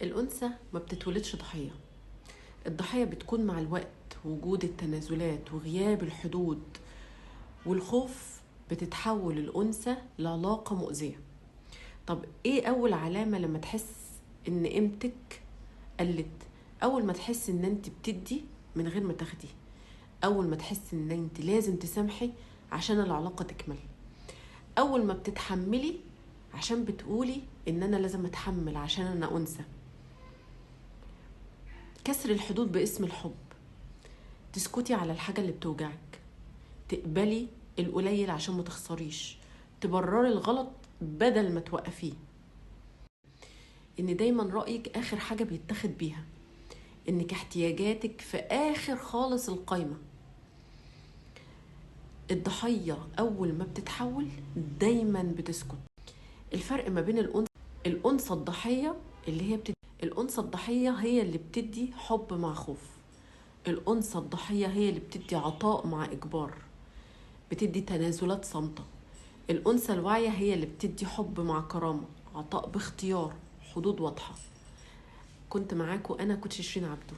الأنثى ما بتتولدش ضحية. الضحية بتكون مع الوقت، وجود التنازلات وغياب الحدود والخوف بتتحول الأنثى لعلاقة مؤذية. طب ايه أول علامة لما تحس ان قيمتك قلت؟ أول ما تحس ان انت بتدي من غير ما تاخدي، أول ما تحس ان انت لازم تسامحي عشان العلاقة تكمل، أول ما بتتحملي عشان بتقولي ان انا لازم اتحمل عشان انا أنثى. كسر الحدود باسم الحب، تسكتي على الحاجة اللي بتوجعك، تقبلي القليل عشان ما تخسريش، تبرري الغلط بدل ما توقفيه، ان دايما رأيك اخر حاجة بيتاخد بيها، انك احتياجاتك في اخر خالص القايمة. الضحية اول ما بتتحول دايما بتسكت. الفرق ما بين الأنثى الضحية الأنثى الضحية هي اللي بتدي حب مع خوف. الأنثى الضحية هي اللي بتدي عطاء مع إجبار، بتدي تنازلات صامتة. الأنثى الواعية هي اللي بتدي حب مع كرامة، عطاء باختيار، حدود واضحة. كنت معاكم أنا كوتش شيرين عبدو.